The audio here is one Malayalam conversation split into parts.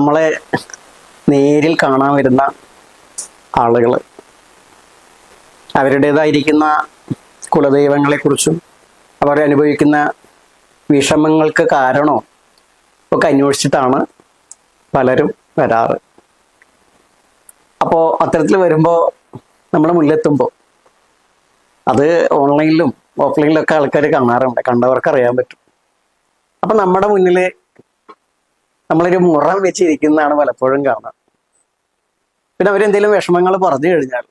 നമ്മളെ നേരിൽ കാണാൻ വരുന്ന ആളുകൾ അവരുടേതായിരിക്കുന്ന കുലദൈവങ്ങളെക്കുറിച്ചും അവർ അനുഭവിക്കുന്ന വിഷമങ്ങൾക്ക് കാരണമോ ഒക്കെ അന്വേഷിച്ചിട്ടാണ് പലരും വരാറ്. അപ്പോൾ അത്തരത്തിൽ വരുമ്പോൾ നമ്മുടെ മുന്നിലെത്തുമ്പോൾ അത് ഓൺലൈനിലും ഓഫ്ലൈനിലൊക്കെ ആൾക്കാർ കാണാറുണ്ട്, കണ്ടവർക്ക് അറിയാൻ പറ്റും. അപ്പം നമ്മുടെ മുന്നിൽ നമ്മളൊരു മുറം വെച്ചിരിക്കുന്നതാണ് പലപ്പോഴും കാണുക. പിന്നെ അവരെന്തെങ്കിലും വിഷമങ്ങൾ പറഞ്ഞു കഴിഞ്ഞാൽ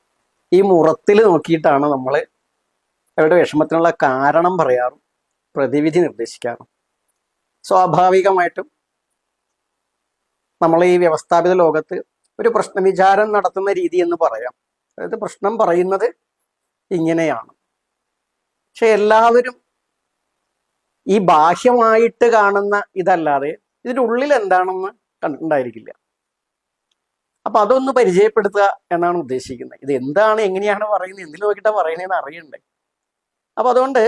ഈ മുറത്തിൽ നോക്കിയിട്ടാണ് നമ്മൾ അവരുടെ വിഷമത്തിനുള്ള കാരണം പറയാറും പ്രതിവിധി നിർദ്ദേശിക്കാറും. സ്വാഭാവികമായിട്ടും നമ്മൾ ഈ വ്യവസ്ഥാപിത ലോകത്ത് ഒരു പ്രശ്നവിചാരം നടത്തുന്ന രീതി എന്ന് പറയാം. അതായത് പ്രശ്നം പറയുന്നത് ഇങ്ങനെയാണ്, പക്ഷെ എല്ലാവരും ഈ ബാഹ്യമായിട്ട് കാണുന്ന ഇതല്ലാതെ ഇതിൻ്റെ ഉള്ളിൽ എന്താണെന്ന് കണ്ടിട്ടുണ്ടായിരിക്കില്ല. അപ്പൊ അതൊന്ന് പരിചയപ്പെടുത്തുക എന്നാണ് ഉദ്ദേശിക്കുന്നത്. ഇത് എന്താണ്, എങ്ങനെയാണ് പറയുന്നത്, എന്തിൽ നോക്കിയിട്ടാണ് പറയുന്നതെന്ന് അറിയണ്ടേ. അപ്പൊ അതുകൊണ്ട്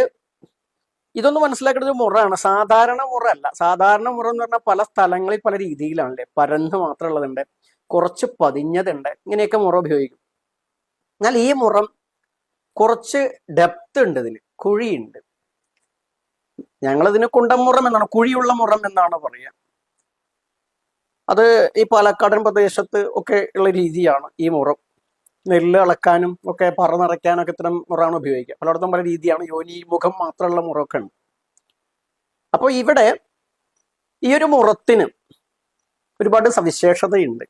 ഇതൊന്ന് മനസ്സിലാക്കേണ്ട ഒരു മുറാണ്, സാധാരണ മുറ അല്ല. സാധാരണ മുറ എന്ന് പറഞ്ഞാൽ പല സ്ഥലങ്ങളിൽ പല രീതിയിലാണല്ലേ. പരന്ന് മാത്രമുള്ളതുണ്ട്, കുറച്ച് പതിഞ്ഞതുണ്ട്, ഇങ്ങനെയൊക്കെ മുറ ഉപയോഗിക്കും. എന്നാൽ ഈ മുറം കുറച്ച് ഡെപ്ത് ഉണ്ട്, ഇതിന് കുഴിയുണ്ട്. ഞങ്ങളിതിന് കുണ്ടമുറം എന്നാണ്, കുഴിയുള്ള മുറം എന്നാണ് പറയുക. അത് ഈ പാലക്കാടൻ പ്രദേശത്ത് ഒക്കെ ഉള്ള രീതിയാണ് ഈ മുറം. നെല്ല് അളക്കാനും ഒക്കെ പറ നിറയ്ക്കാനൊക്കെ ഇത്തരം മുറാണ് ഉപയോഗിക്കുക. പലയിടത്തും പല രീതിയാണ്. യോനി മുഖം മാത്രമുള്ള മുറമൊക്കെ ഉണ്ട്. അപ്പോൾ ഇവിടെ ഈ ഒരു മുറത്തിന് ഒരുപാട് സവിശേഷതയുണ്ട്.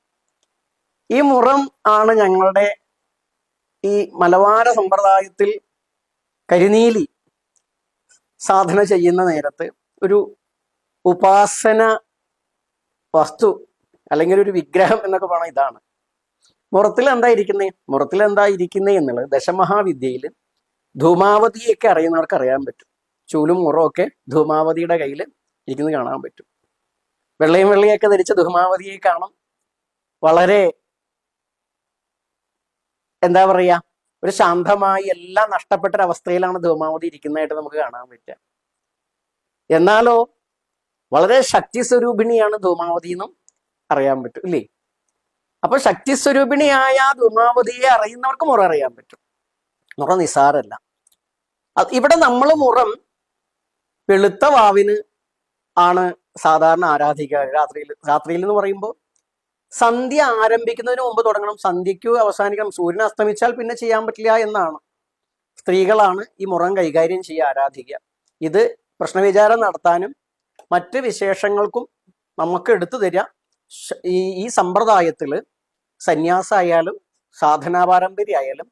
ഈ മുറം ആണ് ഞങ്ങളുടെ ഈ മലബാര സമ്പ്രദായത്തിൽ കരിനീലി സാധന ചെയ്യുന്ന നേരത്ത് ഒരു ഉപാസന വസ്തു അല്ലെങ്കിൽ ഒരു വിഗ്രഹം എന്നൊക്കെ പറയണം. ഇതാണ് മുറത്തിൽ എന്താ ഇരിക്കുന്നേ എന്നുള്ളത് ദശമഹാവിദ്യയിൽ ധൂമാവതിയൊക്കെ അറിയുന്നവർക്ക് അറിയാൻ പറ്റും. ചൂലും മുറമൊക്കെ ധൂമാവതിയുടെ കയ്യിൽ ഇരിക്കുന്നത് കാണാൻ പറ്റും. വെള്ളയൊക്കെ ധരിച്ച ധൂമാവതിയെ കാണാം. വളരെ എന്താ പറയുക, ഒരു ശാന്തമായി എല്ലാം നഷ്ടപ്പെട്ടൊരവസ്ഥയിലാണ് ധൂമാവതി ഇരിക്കുന്നതായിട്ട് നമുക്ക് കാണാൻ പറ്റുക. എന്നാലോ വളരെ ശക്തി സ്വരൂപിണിയാണ് ധൂമാവതി എന്നും അറിയാൻ പറ്റും, ഇല്ലേ? അപ്പൊ ശക്തി സ്വരൂപിണിയായ ധൂമാവതിയെ അറിയുന്നവർക്ക് മുറ അറിയാൻ പറ്റും. മുറ നിസാരല്ല. ഇവിടെ നമ്മൾ മുറം വെളുത്ത വാവിന് ആണ് സാധാരണ ആരാധിക്കുക. രാത്രിയിൽ എന്ന് പറയുമ്പോൾ സന്ധ്യ ആരംഭിക്കുന്നതിന് മുമ്പ് തുടങ്ങണം, സന്ധ്യയ്ക്ക് അവസാനിക്കണം. സൂര്യൻ അസ്തമിച്ചാൽ പിന്നെ ചെയ്യാൻ പറ്റില്ല എന്നാണ്. സ്ത്രീകളാണ് ഈ മുറം കൈകാര്യം ചെയ്യുക, ആരാധിക്കുക. ഇത് പ്രശ്നവിചാരം നടത്താനും മറ്റ് വിശേഷങ്ങൾക്കും നമുക്ക് എടുത്തു തരിക. ഈ സമ്പ്രദായത്തിൽ സന്യാസമായാലും സാധനാ പാരമ്പര്യമായാലും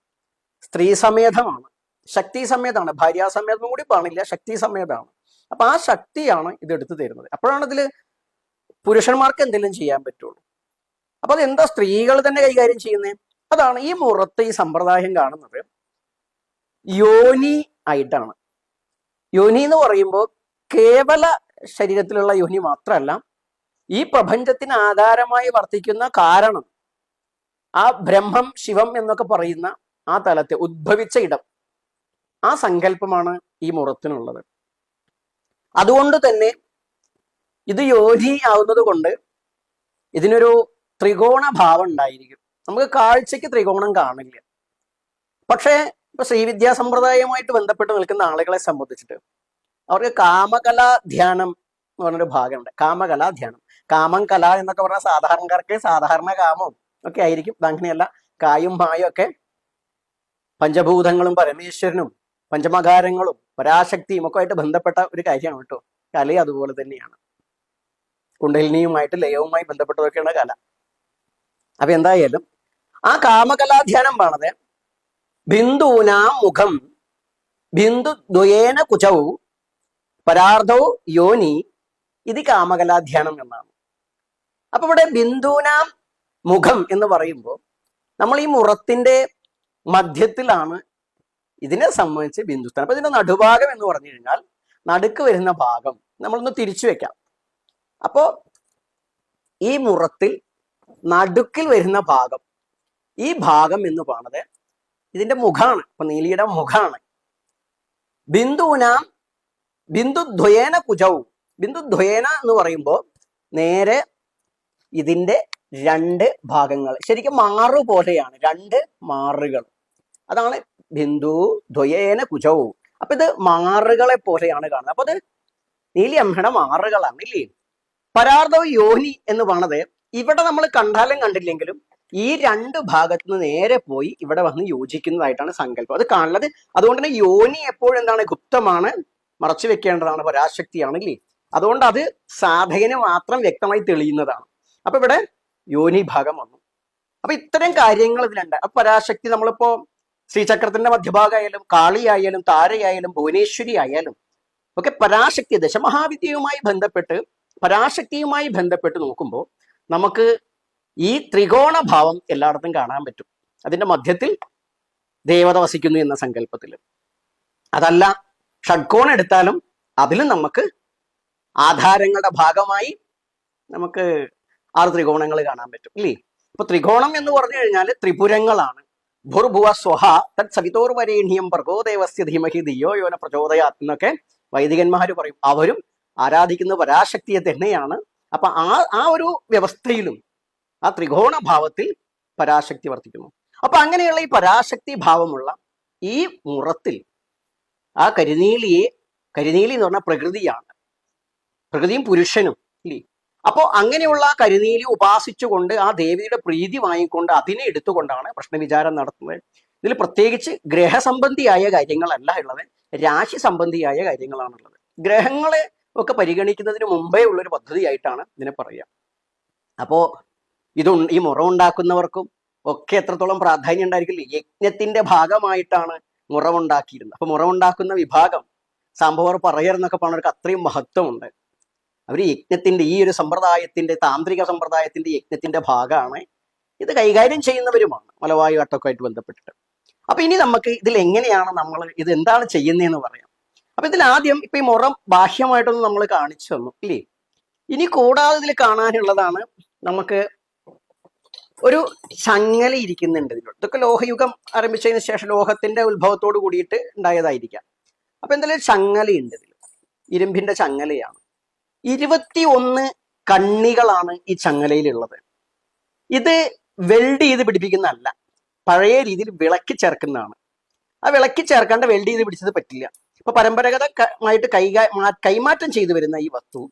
സ്ത്രീ സമേതമാണ്, ശക്തി സമേതമാണ്. ഭാര്യാസമേതം കൂടി പാടില്ല, ശക്തി സമേതമാണ്. അപ്പൊ ആ ശക്തിയാണ് ഇത് എടുത്തു തരുന്നത്. അപ്പോഴാണ് ഇതിൽ പുരുഷന്മാർക്ക് എന്തെങ്കിലും ചെയ്യാൻ പറ്റുള്ളൂ. അപ്പൊ അതെന്താ സ്ത്രീകൾ തന്നെ കൈകാര്യം ചെയ്യുന്നത്? അതാണ് ഈ മുറത്ത് ഈ സമ്പ്രദായം കാണുന്നത് യോനി ആയിട്ടാണ്. യോനി എന്ന് പറയുമ്പോൾ കേവല ശരീരത്തിലുള്ള യോനി മാത്രമല്ല, ഈ പ്രപഞ്ചത്തിന് ആധാരമായി വർത്തിക്കുന്ന കാരണം, ആ ബ്രഹ്മം ശിവം എന്നൊക്കെ പറയുന്ന ആ തലത്തെ ഉദ്ഭവിച്ച ഇടം, ആ സങ്കല്പമാണ് ഈ മുറത്തിനുള്ളത്. അതുകൊണ്ട് തന്നെ ഇത് യോനി ആവുന്നത് കൊണ്ട് ഇതിനൊരു ത്രികോണ ഭാവം ഉണ്ടായിരിക്കും. നമുക്ക് കാഴ്ചയ്ക്ക് ത്രികോണം കാണില്ല. പക്ഷേ ഇപ്പൊ ശ്രീവിദ്യാ സമ്പ്രദായവുമായിട്ട് ബന്ധപ്പെട്ട് നിൽക്കുന്ന ആളുകളെ സംബന്ധിച്ചിട്ട് അവർക്ക് കാമകലാധ്യാനം എന്ന് പറഞ്ഞൊരു ഭാഗമുണ്ട്. കാമകലാധ്യാനം, കാമം കല എന്നൊക്കെ പറഞ്ഞാൽ സാധാരണക്കാർക്ക് സാധാരണ കാമവും ഒക്കെ ആയിരിക്കും. അതങ്ങനെയല്ല, കായും മായും ഒക്കെ പഞ്ചഭൂതങ്ങളും പരമേശ്വരനും പഞ്ചമകാരങ്ങളും പരാശക്തിയും ഒക്കെ ആയിട്ട് ബന്ധപ്പെട്ട ഒരു കാര്യമാണ് കേട്ടോ. കലയും അതുപോലെ തന്നെയാണ്. കുണ്ടലിനിയുമായിട്ട് ലയവുമായി ബന്ധപ്പെട്ടതൊക്കെയാണ് കല. അപ്പൊ എന്തായാലും ആ കാമകലാധ്യാനം പാണത് ബിന്ദൂനാം മുഖം ബിന്ദു ദ്വയേന കുചൗ പരാർദ്ധൗ യോനി ഇത് കാമകലാധ്യാനം എന്നാണ്. അപ്പൊ ഇവിടെ ബിന്ദൂനാം മുഖം എന്ന് പറയുമ്പോൾ നമ്മൾ ഈ മുറത്തിന്റെ മധ്യത്തിലാണ് ഇതിനെ സംബന്ധിച്ച് ബിന്ദുസ്ഥാനം. അപ്പൊ ഇതിന്റെ നടുഭാഗം എന്ന് പറഞ്ഞു കഴിഞ്ഞാൽ നടുക്ക് വരുന്ന ഭാഗം നമ്മളൊന്ന് തിരിച്ചു വെക്കാം. അപ്പോ ഈ മുറത്തിൽ നടുക്കിൽ വരുന്ന ഭാഗം, ഈ ഭാഗം എന്ന് പറയുന്നത് ഇതിന്റെ മുഖാണ്. അപ്പൊ നീലിയുടെ മുഖാണ്. ബിന്ദുനാം ബിന്ദുദ്വയേന കുജൗ, ബിന്ദുദ്വയേന എന്ന് പറയുമ്പോൾ നേരെ ഇതിന്റെ രണ്ട് ഭാഗങ്ങൾ ശരിക്കും മാറു പോലെയാണ്, രണ്ട് മാറുകൾ. അതാണ് ബിന്ദു ദ്വയേന കുജവും. അപ്പൊ ഇത് മാറുകളെ പോലെയാണ് കാണുന്നത്. അപ്പൊ അത് നീലിയമ്മയുടെ മാറുകളാണ് ഇല്ലേ. പരാർദ്ധവ യോനി എന്ന് പറഞ്ഞത് ഇവിടെ നമ്മൾ കണ്ടാലും കണ്ടില്ലെങ്കിലും ഈ രണ്ട് ഭാഗത്ത് നിന്ന് നേരെ പോയി ഇവിടെ വന്ന് യോജിക്കുന്നതായിട്ടാണ് സങ്കല്പം. അത് കാണുന്നത്. അതുകൊണ്ട് തന്നെ യോനി എപ്പോഴും എന്താണ്, ഗുപ്തമാണ്, മറച്ചു വെക്കേണ്ടതാണ്, പരാശക്തിയാണ് ഇല്ലേ. അതുകൊണ്ട് അത് സാധകന് മാത്രം വ്യക്തമായി തെളിയുന്നതാണ്. അപ്പൊ ഇവിടെ യോനി ഭാഗം വന്നു. അപ്പൊ ഇത്തരം കാര്യങ്ങൾ ഇതിലുണ്ട്. അപ്പൊ പരാശക്തി നമ്മളിപ്പോ ശ്രീചക്രത്തിന്റെ മധ്യഭാഗമായാലും കാളിയായാലും താരയായാലും ഭുവനേശ്വരി ആയാലും ഒക്കെ പരാശക്തി ദശമഹാവിദ്യയുമായി ബന്ധപ്പെട്ട് നോക്കുമ്പോൾ നമുക്ക് ഈ ത്രികോണ ഭാവം എല്ലായിടത്തും കാണാൻ പറ്റും. അതിന്റെ മധ്യത്തിൽ ദേവത വസിക്കുന്നു എന്ന സങ്കല്പത്തിൽ. അതല്ല ഷഡ്കോണം എടുത്താലും അതിലും നമുക്ക് ആധാരങ്ങളുടെ ഭാഗമായി നമുക്ക് 6 ത്രികോണങ്ങൾ കാണാൻ പറ്റും ഇല്ലേ. ഇപ്പൊ ത്രികോണം എന്ന് പറഞ്ഞു കഴിഞ്ഞാൽ ത്രിപുരങ്ങളാണ്. ഭുർഭുവ സ്വഹ തത് സവിതോർ വരേണ്യം ഭർഗോ ദേവസ്യ ധീമഹി ധിയോ യോന പ്രചോദയാത് എന്നൊക്കെ വൈദികന്മാർ പറയും. അവരും ആരാധിക്കുന്ന പരാശക്തിയെ തന്നെയാണ്. അപ്പൊ ആ ഒരു വ്യവസ്ഥയിലും ആ ത്രികോണ ഭാവത്തിൽ പരാശക്തി വർത്തിക്കുന്നു. അപ്പൊ അങ്ങനെയുള്ള ഈ പരാശക്തി ഭാവമുള്ള ഈ മുറത്തിൽ ആ കരിനീലി എന്ന് പറഞ്ഞാൽ പ്രകൃതിയാണ്, പ്രകൃതിയും പുരുഷനും ഇല്ലേ. അപ്പോ അങ്ങനെയുള്ള കരിനീലി ഉപാസിച്ചുകൊണ്ട് ആ ദേവിയുടെ പ്രീതി വാങ്ങിക്കൊണ്ട് അതിനെ എടുത്തുകൊണ്ടാണ് പ്രശ്നവിചാരം നടത്തുന്നത്. ഇതിൽ പ്രത്യേകിച്ച് ഗ്രഹസംബന്ധിയായ കാര്യങ്ങളല്ല ഉള്ളത്, രാശി സംബന്ധിയായ കാര്യങ്ങളാണുള്ളത്. ഗ്രഹങ്ങളെ ഒക്കെ പരിഗണിക്കുന്നതിന് മുമ്പേ ഉള്ളൊരു പദ്ധതിയായിട്ടാണ് ഇതിനെ പറയുക. അപ്പോ ഈ മുറ ഉണ്ടാക്കുന്നവർക്കും ഒക്കെ എത്രത്തോളം പ്രാധാന്യം ഉണ്ടായിരിക്കില്ല. യജ്ഞത്തിന്റെ ഭാഗമായിട്ടാണ് മുറവുണ്ടാക്കിയിരുന്നത്. അപ്പൊ മുറവുണ്ടാക്കുന്ന വിഭാഗം സംഭവർ പറയർന്നൊക്കെ പറഞ്ഞവർക്ക് അത്രയും മഹത്വമുണ്ട്. അവർ യജ്ഞത്തിന്റെ ഈ ഒരു സമ്പ്രദായത്തിന്റെ, താന്ത്രിക സമ്പ്രദായത്തിന്റെ യജ്ഞത്തിന്റെ ഭാഗമാണ്. ഇത് കൈകാര്യം ചെയ്യുന്നവരുമാണ് മലവായു ആട്ടൊക്കെ ആയിട്ട് ബന്ധപ്പെട്ടിട്ട്. അപ്പൊ ഇനി നമുക്ക് ഇതിൽ എങ്ങനെയാണ് നമ്മൾ ഇത് എന്താണ് ചെയ്യുന്നതെന്ന് പറയാം. അപ്പൊ ഇതിൽ ആദ്യം ഇപ്പൊ ഈ മുറം ബാഹ്യമായിട്ടൊന്ന് നമ്മൾ കാണിച്ചു തന്നു ഇല്ലേ. ഇനി കൂടാതെ ഇതിൽ കാണാനുള്ളതാണ് നമുക്ക് ഒരു ചങ്ങല ഇരിക്കുന്നുണ്ട് ഇതിലോട്ട്. ഇതൊക്കെ ലോഹയുഗം ആരംഭിച്ചതിന് ശേഷം ലോഹത്തിന്റെ ഉത്ഭവത്തോട് കൂടിയിട്ട് ഉണ്ടായതായിരിക്കാം. അപ്പൊ എന്തായാലും ചങ്ങലയുണ്ട് ഇതിൽ, ഇരുമ്പിന്റെ ചങ്ങലയാണ്. 21 കണ്ണികളാണ് ഈ ചങ്ങലയിലുള്ളത്. ഇത് വെൽഡ് ചെയ്ത് പിടിപ്പിക്കുന്നതല്ല, പഴയ രീതിയിൽ വിളക്കി ചേർക്കുന്നതാണ്. ആ വിളക്കി ചേർക്കാണ്ട് വെൽഡ് ചെയ്ത് പിടിച്ചത് പറ്റില്ല. ഇപ്പൊ പരമ്പരാഗതമായിട്ട് കൈമാറ്റം ചെയ്തു വരുന്ന ഈ വസ്തു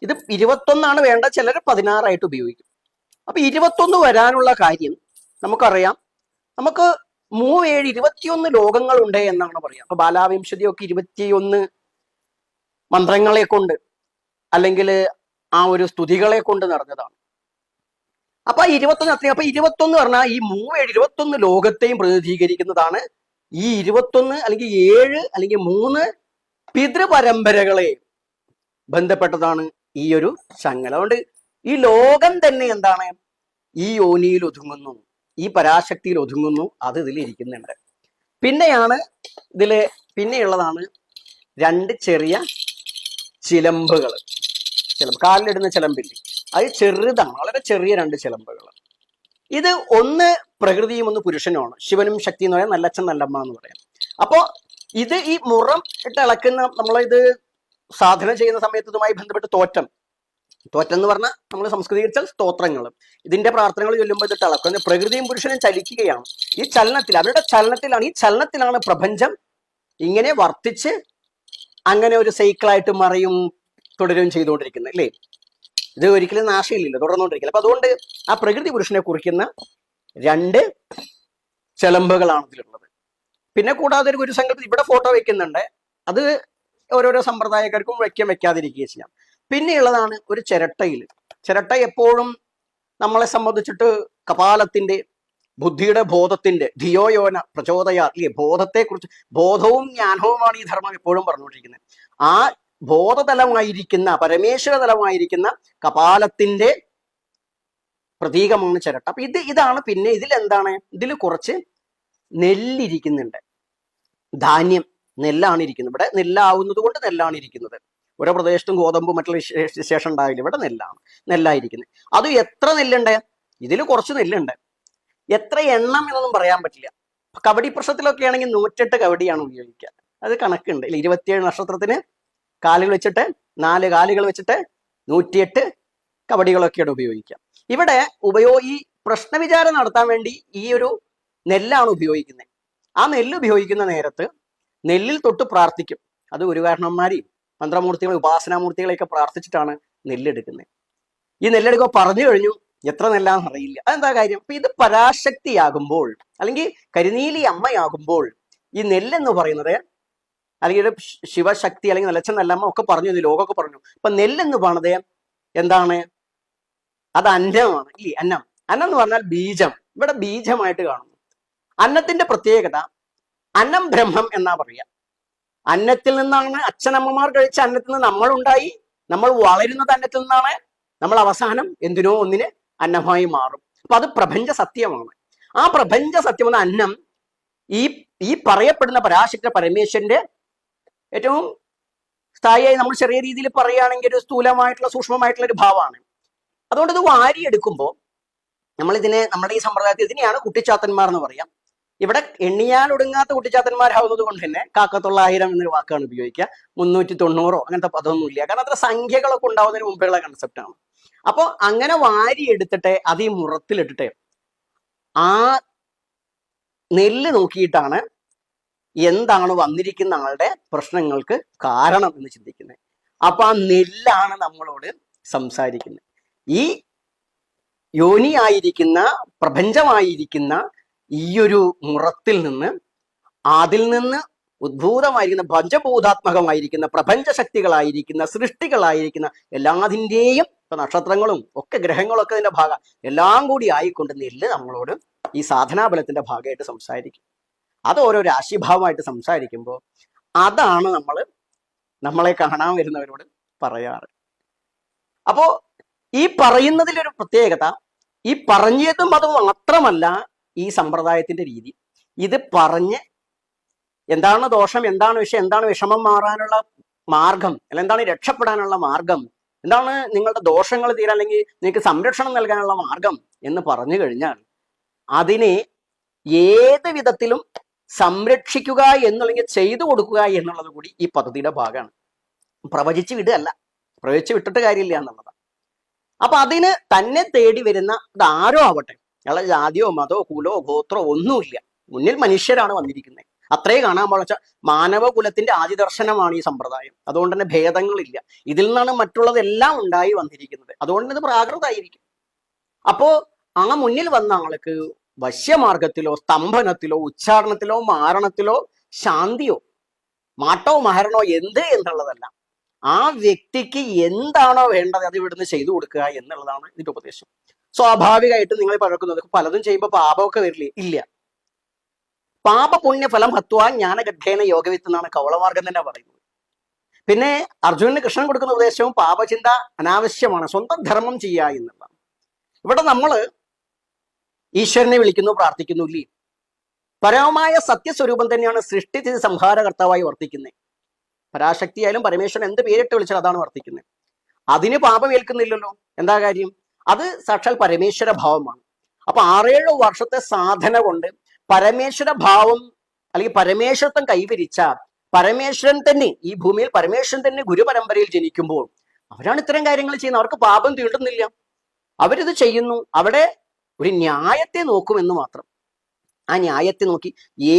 ഇത് 21 വേണ്ട, ചിലർ 16 ഉപയോഗിക്കും. അപ്പൊ 21 വരാനുള്ള കാര്യം നമുക്കറിയാം. നമുക്ക് 21 ലോകങ്ങൾ ഉണ്ട് എന്നാണ് പറയാം. അപ്പൊ ബാലാവിംശതിയൊക്കെ 21 മന്ത്രങ്ങളെ കൊണ്ട് അല്ലെങ്കിൽ ആ ഒരു സ്തുതികളെ കൊണ്ട് നിറഞ്ഞതാണ്. അപ്പൊ 21 അത്രയും. അപ്പൊ 21 പറഞ്ഞാൽ ഈ 21 ലോകത്തെയും പ്രതിനിധീകരിക്കുന്നതാണ്. ഈ 21 അല്ലെങ്കിൽ 7 അല്ലെങ്കിൽ 3 പിതൃപരമ്പരകളെ ബന്ധപ്പെട്ടതാണ് ഈ ഒരു ചങ്ങല. അതുകൊണ്ട് ഈ ലോകം തന്നെ എന്താണ്, ഈ യോനിയിൽ ഒതുങ്ങുന്നു, ഈ പരാശക്തിയിൽ ഒതുങ്ങുന്നു. അത് ഇതിൽ ഇരിക്കുന്നുണ്ട്. പിന്നെയാണ് പിന്നെയുള്ളതാണ് 2 ചെറിയ ചിലമ്പുകൾ. കാലിലിടുന്ന ചിലമ്പില്ലേ, അത് ചെറുതാണ്, വളരെ ചെറിയ 2 ചിലമ്പുകൾ. ഇത് ഒന്ന് പ്രകൃതിയും ഒന്ന് പുരുഷനുമാണ്. ശിവനും ശക്തി എന്ന് പറയാം, നല്ലച്ഛൻ നല്ലമ്മ എന്ന് പറയാം. അപ്പോ ഇത് ഈ മുറം ഇട്ട് ഇളക്കുന്ന, നമ്മളിത് സാധന ചെയ്യുന്ന സമയത്ത് ഇതുമായി ബന്ധപ്പെട്ട് തോറ്റം എന്ന് പറഞ്ഞാൽ നമ്മൾ സംസ്കൃതികരിച്ചാൽ സ്തോത്രങ്ങൾ, ഇതിന്റെ പ്രാർത്ഥനകൾ ചൊല്ലുമ്പോൾ ഇത് ഇളക്കുന്നത് പ്രകൃതിയും പുരുഷനും ചലിക്കുകയാണ്. ഈ അവരുടെ ചലനത്തിലാണ് പ്രപഞ്ചം ഇങ്ങനെ വർത്തിച്ച് അങ്ങനെ ഒരു സൈക്കിളായിട്ട് മറിയും തുടരുകയും ചെയ്തുകൊണ്ടിരിക്കുന്നത് അല്ലേ. ഇത് ഒരിക്കലും നാശമില്ലല്ലോ, തുടർന്നുകൊണ്ടിരിക്കില്ല. അപ്പൊ അതുകൊണ്ട് ആ പ്രകൃതി പുരുഷനെ കുറിക്കുന്ന 2 ചെലമ്പുകളാണ് ഇതിലുള്ളത്. പിന്നെ കൂടാതെ ഒരു ഗുരുസങ്കല്പത്തിൽ ഇവിടെ ഫോട്ടോ വെക്കുന്നുണ്ട്. അത് ഓരോരോ സമ്പ്രദായക്കാർക്കും വെക്കാതിരിക്കുകയും ചെയ്യാം. പിന്നെയുള്ളതാണ് ഒരു ചിരട്ട എപ്പോഴും നമ്മളെ സംബന്ധിച്ചിട്ട് കപാലത്തിന്റെ, ബുദ്ധിയുടെ, ബോധത്തിന്റെ, ധിയോയോന പ്രചോദയാ അല്ലേ, ബോധത്തെക്കുറിച്ച്, ബോധവും ജ്ഞാനവുമാണ് ഈ ധർമ്മം എപ്പോഴും പറഞ്ഞുകൊണ്ടിരിക്കുന്നത്. ആ ബോധതലമായിരിക്കുന്ന, പരമേശ്വര തലമായിരിക്കുന്ന കപാലത്തിന്റെ പ്രതീകമാണ് ചിരട്ട. അപ്പൊ ഇതാണ്. പിന്നെ ഇതിലെന്താണ്, ഇതിൽ കുറച്ച് നെല്ലിരിക്കുന്നുണ്ട്, ധാന്യം, നെല്ലാണ് ഇരിക്കുന്നത്. ഇവിടെ നെല്ലാവുന്നത് കൊണ്ട് നെല്ലാണ് ഇരിക്കുന്നത്. ഓരോ പ്രദേശത്തും ഗോതമ്പ് മറ്റുള്ള വിശേഷം ഉണ്ടാവില്ല, ഇവിടെ നെല്ലായിരിക്കുന്നത്. അത് എത്ര നെല്ലുണ്ട്, ഇതിൽ കുറച്ച് നെല്ലുണ്ട്. എത്ര എണ്ണം എന്നൊന്നും പറയാൻ പറ്റില്ല. കബഡി പ്രശ്നത്തിലൊക്കെ ആണെങ്കിൽ 108 കബഡിയാണ് ഉപയോഗിക്കുക. അത് കണക്കുണ്ട്. 27 നക്ഷത്രത്തിന് കാലുകൾ വെച്ചിട്ട്, 4 കാലുകൾ വെച്ചിട്ട് 108 കബഡികളൊക്കെയാണ് ഉപയോഗിക്കാം. ഇവിടെ ഈ പ്രശ്നവിചാരം നടത്താൻ വേണ്ടി ഈ ഒരു നെല്ലാണ് ഉപയോഗിക്കുന്നത്. ആ നെല്ല് ഉപയോഗിക്കുന്ന നേരത്ത് നെല്ലിൽ തൊട്ട് പ്രാർത്ഥിക്കും. അത് ഗുരുകാരണന്മാരെയും മന്ത്രമൂർത്തികളെ ഉപാസനാമൂർത്തികളെയൊക്കെ പ്രാർത്ഥിച്ചിട്ടാണ് നെല്ലെടുക്കുന്നത്. ഈ നെല്ലെടുക്കുക പറഞ്ഞു കഴിഞ്ഞു, എത്ര നെല്ലാന്ന് അറിയില്ല. അതെന്താ കാര്യം? അപ്പൊ ഇത് പരാശക്തിയാകുമ്പോൾ അല്ലെങ്കിൽ കരിനീലി അമ്മയാകുമ്പോൾ ഈ നെല്ലെന്ന് പറയുന്നത്, അല്ലെങ്കിൽ ശിവശക്തി അല്ലെങ്കിൽ നിലച്ച നെല്ലമ്മ ഒക്കെ പറഞ്ഞു, ലോകമൊക്കെ പറഞ്ഞു. അപ്പൊ നെല്ലെന്ന് പറഞ്ഞത് എന്താണ്? അത് അന്നമാണ് ഇല്ലേ? അന്നം. അന്നം എന്ന് പറഞ്ഞാൽ ബീജം. ഇവിടെ ബീജമായിട്ട് കാണുന്നു. അന്നത്തിന്റെ പ്രത്യേകത, അന്നം ബ്രഹ്മം എന്നാ പറയാ. അന്നത്തിൽ നിന്നാണ് അച്ഛനമ്മമാർ കഴിച്ച അന്നത്തിൽ നിന്ന് നമ്മളുണ്ടായി. നമ്മൾ വളരുന്നത് അന്നത്തിൽ നിന്നാണ്. നമ്മൾ അവസാനം എന്തിനോ ഒന്നിന് അന്നമായി മാറും. അപ്പൊ അത് പ്രപഞ്ച സത്യമാണ്. ആ പ്രപഞ്ച സത്യം എന്ന അന്നം ഈ പറയപ്പെടുന്ന പരാശക്തി പരമേശ്വരന്റെ ഏറ്റവും സ്ഥായിയായി നമ്മൾ ചെറിയ രീതിയിൽ പറയുകയാണെങ്കിൽ ഒരു സ്ഥൂലമായിട്ടുള്ള സൂക്ഷ്മമായിട്ടുള്ള ഒരു ഭാവമാണ്. അതുകൊണ്ട് ഇത് വാരിയെടുക്കുമ്പോൾ നമ്മളിതിനെ, നമ്മുടെ ഈ സമ്പ്രദായത്തിൽ ഇതിനെയാണ് കുട്ടിച്ചാത്തന്മാർ എന്ന് പറയാം. ഇവിടെ എണ്ണിയാൽ ഒടുങ്ങാത്ത കുട്ടിച്ചാത്തന്മാരാവുന്നത് കൊണ്ട് തന്നെ 1,900 എന്നൊരു വാക്കാണ് ഉപയോഗിക്കുക. 390 അങ്ങനത്തെ പദമൊന്നുമില്ല. കാരണം അത്ര സംഖ്യകളൊക്കെ ഉണ്ടാവുന്നതിന് മുമ്പുള്ള കൺസെപ്റ്റാണ്. അപ്പോൾ അങ്ങനെ വാരിയെടുത്തിട്ട് അത് ഈ മുറത്തിലിട്ടിട്ട് ആ നെല്ല് നോക്കിയിട്ടാണ് എന്താണ് വന്നിരിക്കുന്ന ആളുടെ പ്രശ്നങ്ങൾക്ക് കാരണം എന്ന് ചിന്തിക്കുന്നത്. അപ്പൊ ആ നെല്ലാണ് നമ്മളോട് സംസാരിക്കുന്നത്. ഈ യോനിയായിരിക്കുന്ന പ്രപഞ്ചമായിരിക്കുന്ന ഈ ഒരു മുറത്തിൽ നിന്ന്, അതിൽ നിന്ന് ഉദ്ഭൂതമായിരിക്കുന്ന പഞ്ചഭൂതാത്മകമായിരിക്കുന്ന പ്രപഞ്ച ശക്തികളായിരിക്കുന്ന സൃഷ്ടികളായിരിക്കുന്ന എല്ലാതിൻ്റെയും ഇപ്പൊ നക്ഷത്രങ്ങളും ഒക്കെ ഗ്രഹങ്ങളൊക്കെ ഇതിന്റെ ഭാഗം എല്ലാം കൂടി ആയിക്കൊണ്ട് നെല്ല് നമ്മളോട് ഈ സാധനാബലത്തിന്റെ ഭാഗമായിട്ട് സംസാരിക്കും. അത് ഓരോ രാശിഭാവമായിട്ട് സംസാരിക്കുമ്പോൾ അതാണ് നമ്മളെ കാണാൻ വരുന്നവരോട് പറയാറ്. അപ്പോ ഈ പറയുന്നതിലൊരു പ്രത്യേകത, ഈ പറഞ്ഞതും അത് മാത്രമല്ല ഈ സമ്പ്രദായത്തിന്റെ രീതി. ഇത് പറഞ്ഞ് എന്താണ് ദോഷം, എന്താണ് വിഷയം, എന്താണ് വിഷമം മാറാനുള്ള മാർഗം, അല്ല എന്താണ് രക്ഷപ്പെടാനുള്ള മാർഗം, എന്താണ് നിങ്ങളുടെ ദോഷങ്ങൾ തീരാൻ അല്ലെങ്കിൽ നിങ്ങൾക്ക് സംരക്ഷണം നൽകാനുള്ള മാർഗം എന്ന് പറഞ്ഞു കഴിഞ്ഞാൽ അതിനെ ഏത് വിധത്തിലും സംരക്ഷിക്കുക എന്നല്ലെങ്കിൽ ചെയ്തു കൊടുക്കുക എന്നുള്ളത് കൂടി ഈ പദ്ധതിയുടെ ഭാഗമാണ്. പ്രവചിച്ച് വിടുകയല്ല, പ്രവചിച്ച് വിട്ടിട്ട് കാര്യമില്ല എന്നുള്ളതാണ്. അപ്പൊ അതിന് തന്നെ തേടി വരുന്ന ഇതാരോ ആവട്ടെ, അയാളെ ജാതിയോ മതമോ കുലോ ഗോത്രോ ഒന്നുമില്ല, മുന്നിൽ മനുഷ്യരാണ് വന്നിരിക്കുന്നത്. അത്രേ കാണാൻ പാടിച്ച മാനവകുലത്തിന്റെ ആദിദർശനമാണ് ഈ സമ്പ്രദായം. അതുകൊണ്ട് തന്നെ ഭേദങ്ങളില്ല. ഇതിൽ നിന്നാണ് മറ്റുള്ളതെല്ലാം ഉണ്ടായി വന്നിരിക്കുന്നത്. അതുകൊണ്ട് ഇത് പ്രാകൃതമായിരിക്കും. അപ്പോ ആ മുന്നിൽ വന്ന ആൾക്ക് വശ്യമാർഗത്തിലോ സ്തംഭനത്തിലോ ഉച്ചാരണത്തിലോ മാരണത്തിലോ ശാന്തിയോ മാട്ടോ മഹരണോ എന്ത് എന്നുള്ളതല്ല, ആ വ്യക്തിക്ക് എന്താണോ വേണ്ടത് അത് ഇവിടുന്ന് ചെയ്തു കൊടുക്കുക എന്നുള്ളതാണ് ഇതിന്റെ ഉപദേശം. സ്വാഭാവികമായിട്ട് നിങ്ങൾ പഴക്കുന്നത് പലതും ചെയ്യുമ്പോൾ പാപമൊക്കെ വരില്ലേ? ഇല്ല. പാപപുണ്യഫലം ഹത്വാ ജ്ഞാനഗഡ്ഢേന യോഗവിത്ത് എന്നാണ് കൗളമാർഗം തന്നെ പറയുന്നത്. പിന്നെ അർജുനന് കൃഷ്ണൻ കൊടുക്കുന്ന ഉപദേശവും പാപചിന്ത അനാവശ്യമാണ്, സ്വന്തം ധർമ്മം ചെയ്യുക എന്നുള്ളതാണ്. ഇവിടെ നമ്മൾ ഈശ്വരനെ വിളിക്കുന്നു, പ്രാർത്ഥിക്കുന്നു ഇല്ലേ? പരമമായ സത്യസ്വരൂപം തന്നെയാണ് സൃഷ്ടിസ്ഥിതി സംഹാരകർത്താവായി വർത്തിക്കുന്നത്. പരാശക്തിയായാലും പരമേശ്വരൻ എന്ത് പേരിട്ട് വിളിച്ചാൽ അതാണ് വർത്തിക്കുന്നത്. അതിന് പാപം ഏൽക്കുന്നില്ലല്ലോ. എന്താ കാര്യം? അത് സാക്ഷാൽ പരമേശ്വര ഭാവമാണ്. അപ്പൊ 6-7 വർഷത്തെ സാധന കൊണ്ട് പരമേശ്വര ഭാവം അല്ലെങ്കിൽ പരമേശ്വരത്വം കൈവരിച്ച പരമേശ്വരൻ തന്നെ ഈ ഭൂമിയിൽ പരമേശ്വരൻ തന്നെ ഗുരുപരമ്പരയിൽ ജനിക്കുമ്പോൾ അവരാണ് ഇത്തരം കാര്യങ്ങൾ ചെയ്യുന്നത്. അവർക്ക് പാപം തീണ്ടുന്നില്ല, അവരിത് ചെയ്യുന്നു. അവിടെ ഒരു ന്യായത്തെ നോക്കുമെന്ന് മാത്രം. ആ ന്യായത്തെ നോക്കി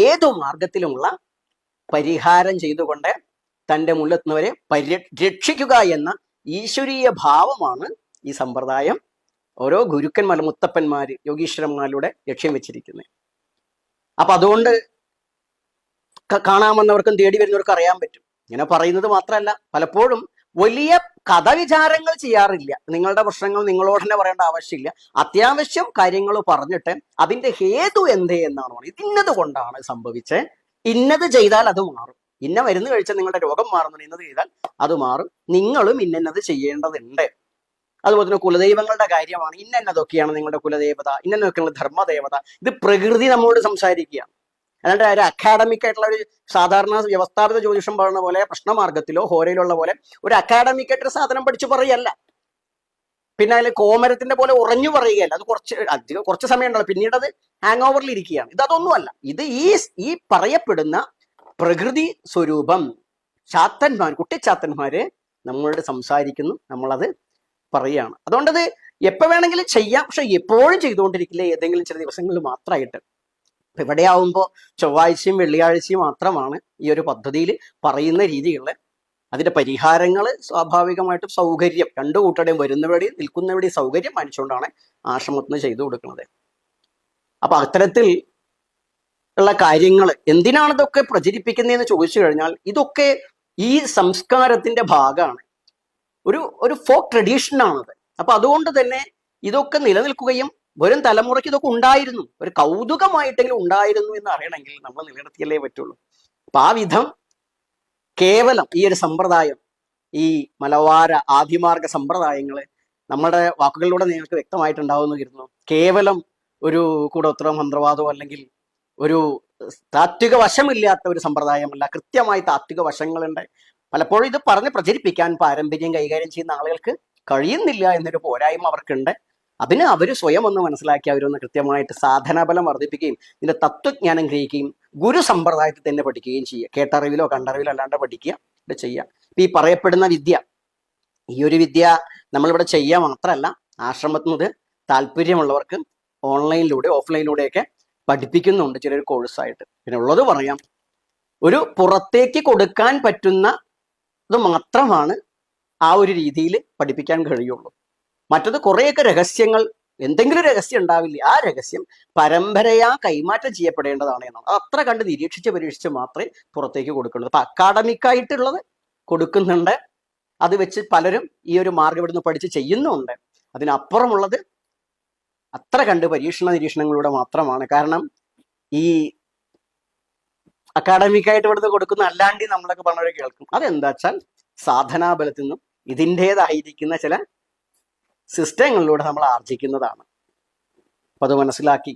ഏതു മാർഗത്തിലുമുള്ള പരിഹാരം ചെയ്തുകൊണ്ട് തൻ്റെ മുന്നിലെത്തുന്നവരെ രക്ഷിക്കുക എന്ന ഈശ്വരീയ ഭാവമാണ് ഈ സമ്പ്രദായം ഓരോ ഗുരുക്കന്മാർ, മുത്തപ്പന്മാര്, യോഗീശ്വരന്മാരിലൂടെ ലക്ഷ്യം വെച്ചിരിക്കുന്നത്. അപ്പൊ അതുകൊണ്ട് കാണാമെന്നവർക്കും തേടി വരുന്നവർക്കും അറിയാൻ പറ്റും. ഇങ്ങനെ പറയുന്നത് മാത്രമല്ല, പലപ്പോഴും വലിയ കഥവിചാരങ്ങൾ ചെയ്യാറില്ല. നിങ്ങളുടെ പ്രശ്നങ്ങൾ നിങ്ങളോട് തന്നെ പറയേണ്ട ആവശ്യമില്ല. അത്യാവശ്യം കാര്യങ്ങൾ പറഞ്ഞിട്ട് അതിന്റെ ഹേതു എന്തേ എന്നാണ് പറയുന്നത്. ഇന്നത് കൊണ്ടാണ് സംഭവിച്ചത്, ഇന്നത് ചെയ്താൽ അത് മാറും, ഇന്ന മരുന്ന് കഴിച്ചാൽ നിങ്ങളുടെ രോഗം മാറുന്നു, ഇന്നത് ചെയ്താൽ അത് മാറും, നിങ്ങളും ഇന്നത് ചെയ്യേണ്ടതുണ്ട്. അതുപോലെ തന്നെ കുലദൈവങ്ങളുടെ കാര്യമാണ്, ഇന്നതൊക്കെയാണ് നിങ്ങളുടെ കുലദേവത, ഇന്നതൊക്കെയാണ് ധർമ്മദേവത. ഇത് പ്രകൃതി നമ്മളോട് സംസാരിക്കുകയാണ്. അല്ലാണ്ട് ഒരു അക്കാഡമിക് ആയിട്ടുള്ള ഒരു സാധാരണ വ്യവസ്ഥാപിത ജ്യോതിഷം പറയുന്ന പോലെ പ്രശ്നമാർഗത്തിലോ ഹോരയിലുള്ള പോലെ ഒരു അക്കാഡമിക് ആയിട്ടൊരു സാധനം പഠിച്ചു പറയല്ല. പിന്നെ അതിൽ കോമരത്തിന്റെ പോലെ ഉറഞ്ഞു പറയുകയല്ല. അത് കുറച്ച് സമയം ഉണ്ടല്ലോ, പിന്നീട് അത് ഹാങ് ഓവറിൽ ഇരിക്കുകയാണ്. ഇതൊന്നുമല്ല. ഇത് ഈ പറയപ്പെടുന്ന പ്രകൃതി സ്വരൂപം ചാത്തന്മാർ, കുട്ടിച്ചാത്തന്മാര് നമ്മളോട് സംസാരിക്കുന്നു. നമ്മളത് പറയുകയാണ്. അതുകൊണ്ടത് എപ്പോൾ വേണമെങ്കിലും ചെയ്യാം, പക്ഷെ എപ്പോഴും ചെയ്തുകൊണ്ടിരിക്കില്ല, ഏതെങ്കിലും ചില ദിവസങ്ങളിൽ മാത്രമായിട്ട്. ഇവിടെ ആവുമ്പോൾ ചൊവ്വാഴ്ചയും വെള്ളിയാഴ്ചയും മാത്രമാണ് ഈ ഒരു പദ്ധതിയിൽ പറയുന്ന രീതികളിൽ അതിന്റെ പരിഹാരങ്ങൾ സ്വാഭാവികമായിട്ടും സൗകര്യം രണ്ടു കൂട്ടരുടെയും വരുന്നവരുടെയും നിൽക്കുന്നവരുടെയും സൗകര്യം മാനിച്ചുകൊണ്ടാണ് ആശ്രമത്തിന് ചെയ്തു കൊടുക്കുന്നത്. അപ്പൊ അത്തരത്തിൽ ഉള്ള കാര്യങ്ങൾ എന്തിനാണ് ഇതൊക്കെ പ്രചരിപ്പിക്കുന്നതെന്ന് ചോദിച്ചു കഴിഞ്ഞാൽ ഇതൊക്കെ ഈ സംസ്കാരത്തിന്റെ ഭാഗമാണ്, ഒരു ഫോക്ക് ട്രഡീഷനാണത്. അപ്പൊ അതുകൊണ്ട് തന്നെ ഇതൊക്കെ നിലനിൽക്കുകയും വരും തലമുറയ്ക്ക് ഇതൊക്കെ ഉണ്ടായിരുന്നു, ഒരു കൗതുകമായിട്ടെങ്കിലും ഉണ്ടായിരുന്നു എന്ന് അറിയണമെങ്കിൽ നമ്മൾ നിലനിർത്തിയല്ലേ പറ്റുള്ളൂ. അപ്പൊ ആ വിധം കേവലം ഈ ഒരു സമ്പ്രദായം, ഈ മലവാര ആദിമാർഗ സമ്പ്രദായങ്ങള് നമ്മുടെ വാക്കുകളിലൂടെ നിങ്ങൾക്ക് വ്യക്തമായിട്ടുണ്ടാവുമെന്ന് കരുതുന്നു. കേവലം ഒരു കൂടോത്ര മന്ത്രവാദമോ അല്ലെങ്കിൽ ഒരു താത്വിക വശമില്ലാത്ത ഒരു സമ്പ്രദായമല്ല, കൃത്യമായി താത്വിക വശങ്ങളുണ്ട്. പലപ്പോഴും ഇത് പറഞ്ഞ് പ്രചരിപ്പിക്കാൻ പാരമ്പര്യം കൈകാര്യം ചെയ്യുന്ന ആളുകൾക്ക് കഴിയുന്നില്ല എന്നൊരു പോരായ്മ അവർക്കുണ്ട്. അതിന് അവർ സ്വയം ഒന്ന് മനസ്സിലാക്കി അവരൊന്ന് കൃത്യമായിട്ട് സാധനാബലം വർദ്ധിപ്പിക്കുകയും ഇതിന്റെ തത്വജ്ഞാനം ഗ്രഹിക്കുകയും ഗുരു സമ്പ്രദായത്തിൽ തന്നെ പഠിക്കുകയും ചെയ്യുക. കേട്ടറിവിലോ കണ്ടറിവിലോ അല്ലാണ്ട് പഠിക്കുക, ഇത് ചെയ്യുക. ഈ പറയപ്പെടുന്ന വിദ്യ, ഈ ഒരു വിദ്യ നമ്മളിവിടെ ചെയ്യുക മാത്രമല്ല, ആശ്രമത്തിനത് താല്പര്യമുള്ളവർക്ക് ഓൺലൈനിലൂടെ ഓഫ്ലൈനിലൂടെയൊക്കെ പഠിപ്പിക്കുന്നുണ്ട്, ചിലർ കോഴ്സായിട്ട്. പിന്നെ ഉള്ളത് പറയാം, ഒരു പുറത്തേക്ക് കൊടുക്കാൻ പറ്റുന്ന ഇത് മാത്രമാണ് ആ ഒരു രീതിയിൽ പഠിപ്പിക്കാൻ കഴിയുള്ളൂ. മറ്റത് കുറേയൊക്കെ രഹസ്യങ്ങൾ, എന്തെങ്കിലും രഹസ്യം ഉണ്ടാവില്ല, ആ രഹസ്യം പരമ്പരയാ കൈമാറ്റം ചെയ്യപ്പെടേണ്ടതാണ് എന്നാണ്. അത് അത്ര കണ്ട് നിരീക്ഷിച്ച് പരീക്ഷിച്ച് മാത്രമേ പുറത്തേക്ക് കൊടുക്കുള്ളൂ. അപ്പൊ അക്കാഡമിക്കായിട്ടുള്ളത് കൊടുക്കുന്നുണ്ട്, അത് വെച്ച് പലരും ഈ ഒരു മാർഗം ഇവിടുന്ന് പഠിച്ച് ചെയ്യുന്നുണ്ട്. അതിനപ്പുറമുള്ളത് അത്ര കണ്ട് പരീക്ഷണ നിരീക്ഷണങ്ങളിലൂടെ മാത്രമാണ്. കാരണം ഈ അക്കാഡമിക്കായിട്ട് ഇവിടുന്ന് കൊടുക്കുന്ന അല്ലാണ്ടി നമ്മളൊക്കെ പറഞ്ഞവരെ കേൾക്കും. അതെന്താ വെച്ചാൽ സാധനാബലത്തിൽ നിന്നും ഇതിൻ്റെതായിരിക്കുന്ന ചില സിസ്റ്റങ്ങളിലൂടെ നമ്മൾ ആർജിക്കുന്നതാണ്. അപ്പൊ അത് മനസ്സിലാക്കി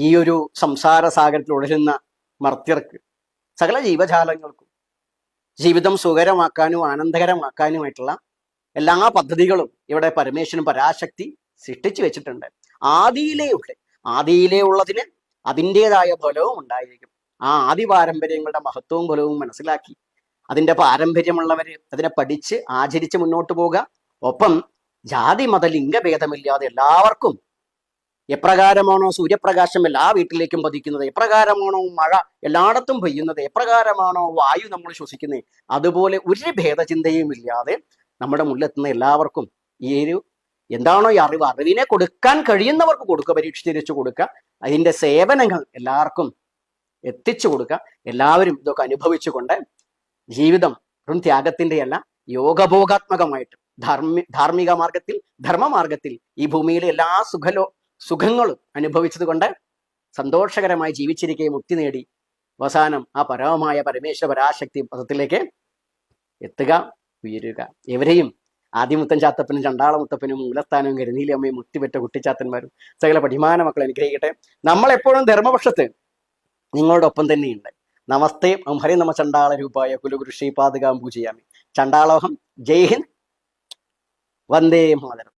ഈ ഒരു സംസാര സാഗരത്തിൽ ഉടരുന്ന മർത്യർക്ക്, സകല ജീവജാലങ്ങൾക്കും ജീവിതം സുഖകരമാക്കാനും ആനന്ദകരമാക്കാനുമായിട്ടുള്ള എല്ലാ പദ്ധതികളും ഇവിടെ പരമേശ്വരൻ പരാശക്തി സൃഷ്ടിച്ചു വെച്ചിട്ടുണ്ട്. ആദിയിലേ ഉള്ളതിന് അതിൻ്റെതായ ഫലവും ഉണ്ടായിരിക്കും. ആ ആദി പാരമ്പര്യങ്ങളുടെ മഹത്വവും ഫലവും മനസ്സിലാക്കി അതിന്റെ പാരമ്പര്യമുള്ളവര് അതിനെ പഠിച്ച് ആചരിച്ച് മുന്നോട്ട് പോവുക. ഒപ്പം ജാതി മത ലിംഗഭേദമില്ലാതെ എല്ലാവർക്കും എപ്രകാരമാണോ സൂര്യപ്രകാശം എല്ലാ വീട്ടിലേക്കും പതിക്കുന്നത്, എപ്രകാരമാണോ മഴ എല്ലായിടത്തും പെയ്യുന്നത്, എപ്രകാരമാണോ വായു നമ്മൾ ശ്വസിക്കുന്നത്, അതുപോലെ ഒരു ഭേദചിന്തയും ഇല്ലാതെ നമ്മുടെ മുന്നിലെത്തുന്ന എല്ലാവർക്കും ഈ ഒരു എന്താണോ ഈ അറിവിനെ കൊടുക്കാൻ കഴിയുന്നവർക്ക് കൊടുക്കുക, പരീക്ഷ തിരിച്ചു കൊടുക്കുക, അതിന്റെ സേവനങ്ങൾ എല്ലാവർക്കും എത്തിച്ചു കൊടുക്കുക. എല്ലാവരും ഇതൊക്കെ അനുഭവിച്ചുകൊണ്ട് ജീവിതം വെറും ത്യാഗത്തിന്റെ അല്ല, യോഗഭോഗാത്മകമായിട്ട് ധാർമ്മിക മാർഗത്തിൽ ധർമ്മമാർഗത്തിൽ ഈ ഭൂമിയിലെ എല്ലാ സുഖങ്ങളും അനുഭവിച്ചത് കൊണ്ട് സന്തോഷകരമായി ജീവിച്ചിരിക്കുകയും മുക്തി നേടി അവസാനം ആ പരമമായ പരമേശ്വര പരാശക്തി പദത്തിലേക്ക് എത്തുക, ഉയരുക. എവരെയും ആദിമുത്തൻ ചാത്തപ്പനും ചണ്ടാളമുത്തപ്പനും മൂലസ്ഥാനവും കരുനീലമ്മയും മുക്തിപെറ്റ കുട്ടിച്ചാത്തന്മാരും സകല പഠിമാന മക്കൾ അനുഗ്രഹിക്കട്ടെ. നമ്മളെപ്പോഴും ധർമ്മപക്ഷത്ത് നിങ്ങളുടെ ഒപ്പം തന്നെയുണ്ട്. നമസ്തേ ഹരി നമ ചണ്ടാള രൂപായ കുലഗുരു ശ്രീപാദകാം പൂജയാമി. ചണ്ടാളോഹം. ജയ് ഹിന്ദ്. വന്ദേ മാതരം.